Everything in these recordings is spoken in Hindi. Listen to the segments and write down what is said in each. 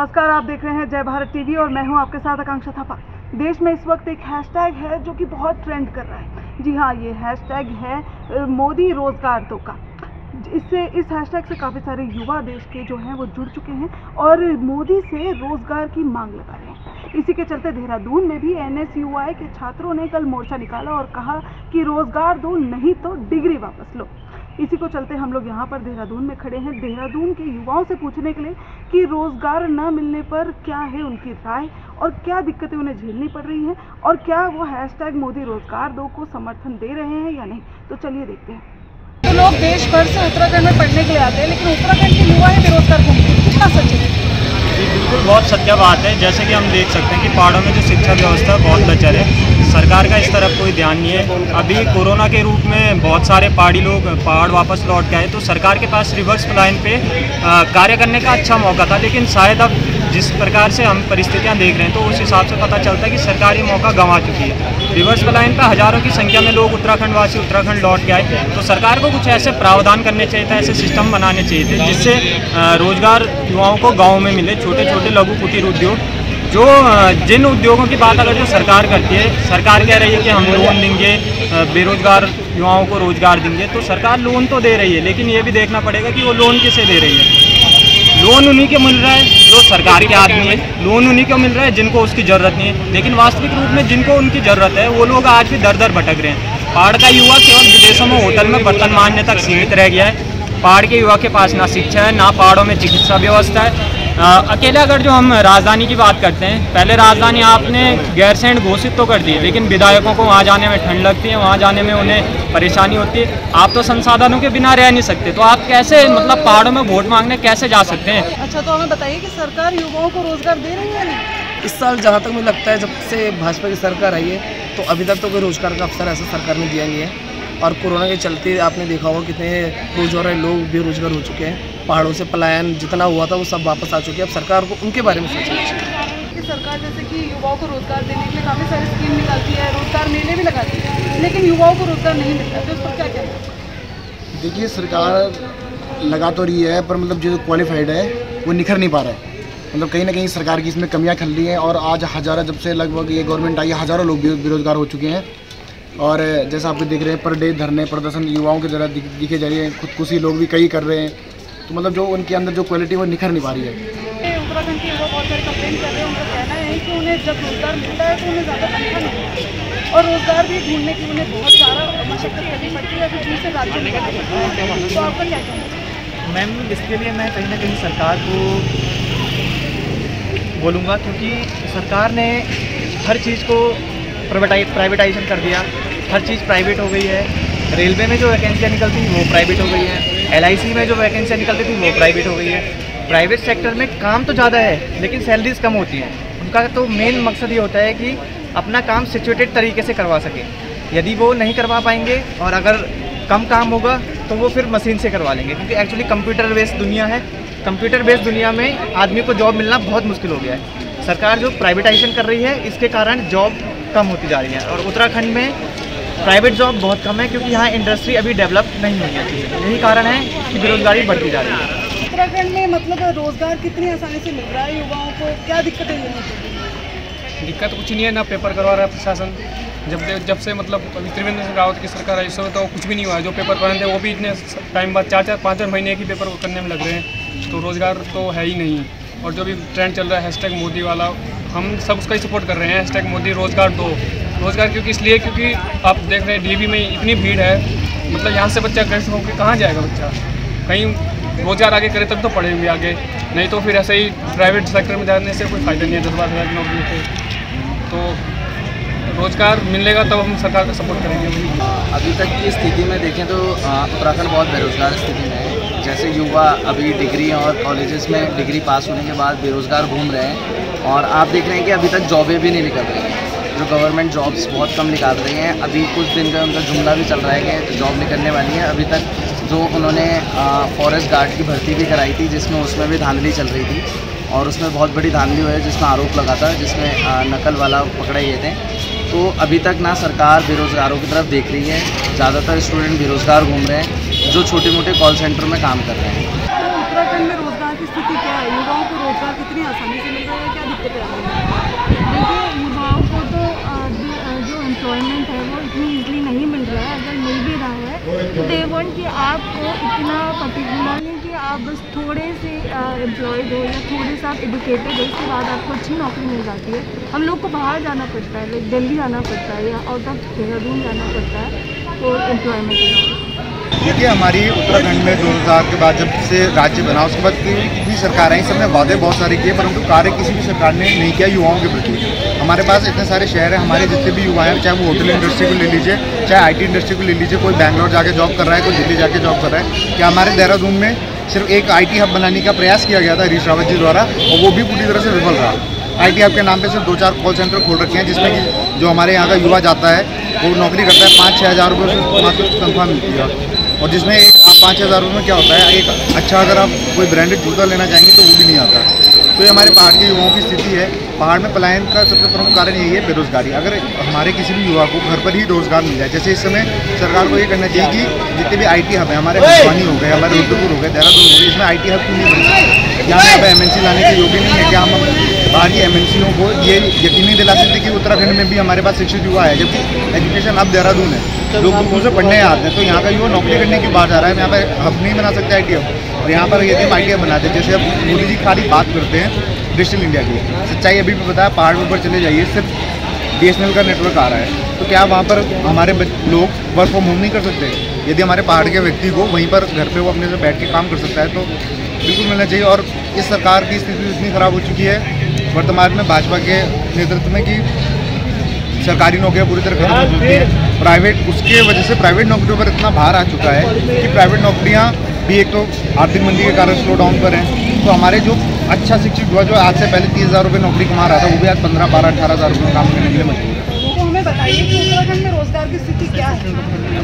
नमस्कार, आप देख रहे हैं जय भारत टीवी और मैं हूं आपके साथ आकांक्षा थापा। देश में इस वक्त एक हैशटैग है जो कि बहुत ट्रेंड कर रहा है। जी हाँ, ये हैशटैग है मोदी रोजगार दो का। इस हैशटैग से काफ़ी सारे युवा देश के जो हैं वो जुड़ चुके हैं और मोदी से रोजगार की मांग लगा रहे हैं। इसी के चलते देहरादून में भी NSUI के छात्रों ने कल मोर्चा निकाला और कहा कि रोजगार दो, नहीं तो डिग्री वापस लो। इसी को चलते हम लोग यहाँ पर देहरादून में खड़े हैं, देहरादून के युवाओं से पूछने के लिए कि रोजगार न मिलने पर क्या है उनकी राय और क्या दिक्कतें उन्हें झेलनी पड़ रही हैं और क्या वो हैशटैग मोदी रोजगार दो को समर्थन दे रहे हैं या नहीं। तो चलिए देखते हैं। तो लोग देश भर से उत्तराखंड में पढ़ने के लिए आते हैं, लेकिन उत्तराखंड के युवा है बेरोजगार घूमते हैं, कितना सच है? जी बिल्कुल, बहुत सत्य बात है। जैसे कि हम देख सकते हैं कि पहाड़ों में जो शिक्षा व्यवस्था बहुत लचर है, सरकार का इस तरफ कोई ध्यान नहीं है। अभी कोरोना के रूप में बहुत सारे पहाड़ी लोग पहाड़ वापस लौट के आए, तो सरकार के पास रिवर्स प्लान पे कार्य करने का अच्छा मौका था। लेकिन शायद अब जिस प्रकार से हम परिस्थितियां देख रहे हैं, तो उस हिसाब से पता चलता है कि सरकार ये मौका गंवा चुकी है। रिवर्स प्लान पर हज़ारों की संख्या में लोग उत्तराखंड लौट के आए, तो सरकार को कुछ ऐसे प्रावधान करने चाहिए था, ऐसे सिस्टम बनाने चाहिए थे जिससे रोजगार युवाओं को गाँव में मिले। छोटे छोटे लघु कुटीर उद्योग, जो जिन उद्योगों की बात अगर जो सरकार करती है, सरकार कह रही है कि हम लोन देंगे, बेरोजगार युवाओं को रोजगार देंगे, तो सरकार लोन तो दे रही है, लेकिन ये भी देखना पड़ेगा कि वो लोन किसे दे रही है। लोन उन्हीं को मिल रहा है जो सरकार के आदमी है, लोन उन्हीं को मिल रहा है जिनको उसकी ज़रूरत नहीं है, लेकिन वास्तविक रूप में जिनको उनकी ज़रूरत है वो लोग आज भी दर दर भटक रहे हैं। पहाड़ का युवा केवल विदेशों में होटल में बर्तन मांजने तक सीमित रह गया है। पहाड़ के युवा के पास ना शिक्षा है, ना पहाड़ों में चिकित्सा व्यवस्था है। अकेले अगर जो हम राजधानी की बात करते हैं, पहले राजधानी आपने गैरसैंण घोषित तो कर दी, लेकिन विधायकों को वहाँ जाने में ठंड लगती है, वहाँ जाने में उन्हें परेशानी होती है। आप तो संसाधनों के बिना रह नहीं सकते, तो आप कैसे मतलब पहाड़ों में वोट मांगने कैसे जा सकते हैं? अच्छा, तो हमें बताइए कि सरकार युवाओं को रोजगार दे रही है? नहीं, इस साल जहाँ तक मुझे लगता है जब से भाजपा की सरकार आई है, तो अभी तक तो कोई रोजगार का अवसर ऐसा सरकार ने दिया नहीं है। और कोरोना के चलते आपने देखा होगा कितने रोजगार लोग बेरोजगार हो चुके हैं। पहाड़ों से पलायन जितना हुआ था वो सब वापस आ चुके हैं। अब सरकार को उनके बारे में सोचना चाहिए। सरकार जैसे कि युवाओं को रोजगार देने के लिए काफ़ी सारी स्कीम निकालती है, रोजगार मेले भी लगाती है, लेकिन युवाओं को रोजगार नहीं मिलता, तो इस पर क्या कहना है? देखिए, सरकार लगा तो रही है, पर मतलब जो क्वालिफाइड है वो निखर नहीं पा रहा है। मतलब कहीं ना कहीं सरकार की इसमें कमियां खल रही हैं और आज हज़ारों, जब से लगभग ये गवर्नमेंट आई है, हज़ारों लोग बेरोजगार हो चुके हैं। और जैसा आप देख रहे हैं, पर डे धरने प्रदर्शन युवाओं की तरह दिखे जा रही है, खुदकुशी लोग भी कई कर रहे हैं। तो मतलब जो उनके अंदर जो क्वालिटी वो निखर नहीं पा रही है। उत्तराखंड के युवा बहुत सारे कंप्लेन कर रहे हैं, उनका कहना है कि उन्हें जब रोजगार मिलता है तो उन्हें ज़्यादा तनख्वाह नहीं मिलती और रोजगार भी ढूंढने की उन्हें बहुत सारा मशक्कत करनी पड़ती है, फिर दूसरे राज्यों में जाना पड़ता है। तो आपका क्या कहना है? मैम, इसके लिए मैं कहीं ना कहीं सरकार को बोलूँगा, क्योंकि सरकार ने हर चीज़ को प्राइवेटाइजेशन कर दिया, हर चीज़ प्राइवेट हो गई है। रेलवे में जो वैकेंसियाँ निकलती थी वो प्राइवेट हो गई है, LIC में जो वैकेंसियाँ निकलती थी वो प्राइवेट हो गई है। प्राइवेट सेक्टर में काम तो ज़्यादा है, लेकिन सैलरीज कम होती हैं। उनका तो मेन मकसद ये होता है कि अपना काम सिचुएटेड तरीके से करवा सकें। यदि वो नहीं करवा पाएंगे और अगर कम काम होगा तो वो फिर मशीन से करवा लेंगे, क्योंकि एक्चुअली कंप्यूटर बेस्ड दुनिया है। कंप्यूटर बेस्ड दुनिया में आदमी को जॉब मिलना बहुत मुश्किल हो गया है। सरकार जो प्राइवेटाइजेशन कर रही है, इसके कारण जॉब कम होती जा रही है और उत्तराखंड में प्राइवेट जॉब बहुत कम है, क्योंकि यहाँ इंडस्ट्री अभी डेवलप नहीं हुई है। यही कारण है कि बेरोजगारी बढ़ती जा रही है। उत्तराखंड में मतलब रोजगार कितनी आसानी से मिल रहा है युवाओं को, क्या दिक्कतें नहीं होती? दिक्कत कुछ नहीं है, ना पेपर करवा रहा है प्रशासन। जब से मतलब अभी त्रिवेंद्र सिंह रावत की सरकार आई, इस समय तो कुछ भी नहीं हुआ है। जो पेपर करने थे वो भी इतने टाइम बाद 4-5 महीने की पेपर करने में लग रहे हैं, तो रोज़गार तो है ही नहीं। और जो भी ट्रेंड चल रहा है हैशटैग मोदी वाला, हम सब उसका ही सपोर्ट कर रहे हैं। हैशटैग मोदी रोजगार दो। रोजगार क्योंकि आप देख रहे हैं DAV में इतनी भीड़ है, मतलब यहाँ से बच्चा ग्रेजुएट होकर कहाँ जाएगा बच्चा? कहीं रोजगार आगे करे तब तो पढ़ेंगे आगे, नहीं तो फिर ऐसे ही प्राइवेट सेक्टर में जाने से कोई फ़ायदा नहीं है। 10-12 हज़ार की नौकरी थे, तो रोजगार मिलेगा तब हम सरकार का सपोर्ट करेंगे। अभी तक की स्थिति में देखें तो उत्तराखंड बहुत बेरोजगार स्थिति में है। जैसे युवा अभी डिग्री और कॉलेजेस में डिग्री पास होने के बाद बेरोजगार घूम रहे हैं और आप देख रहे हैं कि अभी तक जॉबें भी नहीं निकल रही हैं। जो गवर्नमेंट जॉब्स बहुत कम निकाल रही हैं। अभी कुछ दिन का उनका जुमला भी चल रहा है कि जॉब निकलने वाली है। अभी तक जो उन्होंने फॉरेस्ट गार्ड की भर्ती भी कराई थी, जिसमें उसमें भी धांधली चल रही थी और उसमें बहुत बड़ी धांधली हुई है, जिसमें आरोप लगा था, जिसमें नकल वाला पकड़े गए थे। तो अभी तक ना सरकार बेरोज़गारों की तरफ देख रही है, ज़्यादातर स्टूडेंट बेरोज़गार घूम रहे हैं जो छोटे मोटे कॉल सेंटर में काम कर रहे हैं। उत्तराखंड में रोजगार की स्थिति क्या है? युवाओं को रोजगार कितनी आसानी से मिल रहा है, क्या दिक्कतें आ रही हैं? देखिए, युवाओं को तो जो एम्प्लॉयमेंट है वो इतनी ईजिली नहीं मिल रहा है। अगर मिल भी रहा है तो दे वांट कि आपको इतना पर्टिकुलर नहीं कि आप बस थोड़े से एम्प्लॉयड हो या थोड़े से आप एडुकेटेड हो, उसके बाद आपको अच्छी नौकरी मिल जाती है। हम लोग को बाहर जाना पड़ता है, लाइक दिल्ली जाना पड़ता है या आउट ऑफ देहरादून जाना पड़ता है और एम्प्लॉयमेंट। देखिए, हमारी उत्तराखंड में 2000 के बाद जब से राज्य बना उसके बाद कितनी सरकार आई, सबने वादे बहुत सारे किए, परंतु कार्य किसी भी सरकार ने नहीं किया युवाओं के प्रति। हमारे पास इतने सारे शहर हैं, हमारे जितने भी युवा हैं, चाहे वो होटल इंडस्ट्री को ले लीजिए, चाहे आईटी इंडस्ट्री को ले लीजिए, कोई बैंगलोर जाके जॉब कर रहा है, कोई दिल्ली जाके जॉब कर रहा है। क्या हमारे देहरादून में सिर्फ एक आईटी हब बनाने का प्रयास किया गया था हरीश रावत जी द्वारा, और वो भी पूरी तरह से विफल रहा। आईटी हब के नाम पे सिर्फ 2-4 कॉल सेंटर खोल रखे हैं, जिसमें कि जो हमारे यहाँ का युवा जाता है वो नौकरी करता है, 5-6 हज़ार रुपये से मात्र तनख्वाह मिलती है, और जिसमें एक 5-6 हज़ार रुपये में क्या होता है, एक अच्छा अगर आप कोई ब्रांडेड जूता लेना चाहेंगे तो वो भी नहीं आता। तो ये हमारे पहाड़ के युवाओं की स्थिति है। पहाड़ में पलायन का सबसे प्रमुख कारण यही है बेरोजगारी। अगर हमारे किसी भी युवा को घर पर ही रोजगार मिल जाए, जैसे इस समय सरकार को ये करना चाहिए कि जितने भी आईटी हब है, हमारे हल्द्वानी हो गए, हमारे रुद्रपुर हो गए, देहरादून हो गए, इसमें आईटी हब क्यों नहीं बन सकते? यहाँ पे एमएनसी लाने के योग्य नहीं है क्या? हम बाहर की एमएनसीओं को ये यकीनी दिला सकते कि उत्तराखंड में भी हमारे पास शिक्षित युवा है, जबकि एजुकेशन अब देहरादून है, लोग दूर से पढ़ने आते हैं, तो यहाँ का युवा नौकरी करने की बात आ रहा है। यहाँ पर हब नहीं बना सकते आईटी हब, और यहाँ पर यदि हम आईटी हब बनाते हैं, जैसे अब मोदी जी खाली बात करते हैं डिजिटल इंडिया की, सच्चाई अभी भी बताया, पहाड़ के ऊपर चले जाइए, सिर्फ बीएसएनएल का नेटवर्क आ रहा है, तो क्या वहाँ पर हमारे लोग वर्क फ्रॉम होम नहीं कर सकते? यदि हमारे पहाड़ के व्यक्ति को वहीं पर घर पे वो अपने से बैठ के काम कर सकता है तो बिल्कुल मिलना चाहिए। और इस सरकार की स्थिति इतनी ख़राब हो चुकी है वर्तमान में भाजपा के नेतृत्व में कि सरकारी नौकरियाँ पूरी तरह खत्म हो चुकी है, प्राइवेट उसके वजह से प्राइवेट नौकरियों पर इतना भार आ चुका है कि प्राइवेट नौकरियाँ भी एक तो आर्थिक मंदी के कारण स्लो डाउन पर हैं। तो हमारे जो अच्छा शिक्षित हुआ जो आज से पहले 30,000 रुपये नौकरी कमा रहा था, वो भी आज 15, 12, 18,000 रुपये काम करने के लिए मजबूर है। तो हमें बताइए कि उत्तराखंड में रोजगार की स्थिति क्या है?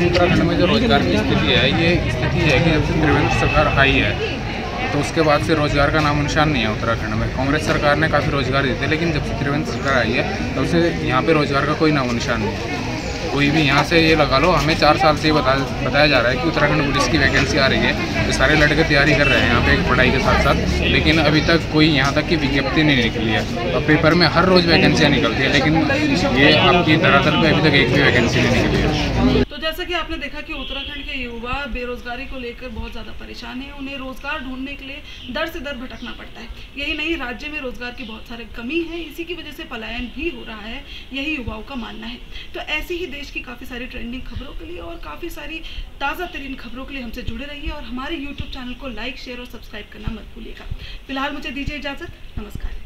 उत्तराखंड में जो रोजगार की स्थिति है, ये स्थिति है कि जब से त्रिवेंद्र सरकार आई है तो उसके बाद से रोजगार का नामो निशान नहीं है उत्तराखंड में। कांग्रेस सरकार ने काफ़ी रोजगार दिए थे, लेकिन जब से त्रिवेंद्र सरकार आई है तब से यहाँ पे रोजगार का कोई नामो निशान नहीं है। कोई भी यहाँ से ये लगा लो, हमें 4 साल से ये बताया जा रहा है कि उत्तराखंड पुलिस की वैकेंसी आ रही है, तो सारे लड़के तैयारी कर रहे हैं यहाँ पे एक पढ़ाई के साथ साथ, लेकिन अभी तक कोई यहाँ तक की विज्ञप्ति नहीं निकली है। और पेपर में हर रोज़ वैकेंसियाँ निकलती है, लेकिन ये आपकी धरातल पे अभी तक एक भी वैकेंसी नहीं निकली है। तो जैसा कि आपने देखा कि उत्तराखंड के युवा बेरोजगारी को लेकर बहुत ज़्यादा परेशान है, उन्हें रोजगार ढूंढने के लिए दर से दर भटकना पड़ता है। यही नहीं, राज्य में रोजगार की बहुत सारी कमी है, इसी की वजह से पलायन भी हो रहा है, यही युवाओं का मानना है। तो ऐसी ही देश की काफ़ी सारी ट्रेंडिंग खबरों के लिए और काफ़ी सारी ताज़ा तरीन खबरों के लिए हमसे जुड़े रहिए और हमारे YouTube चैनल को लाइक, शेयर और सब्सक्राइब करना मत भूलिएगा। फिलहाल मुझे दीजिए इजाज़त, नमस्कार।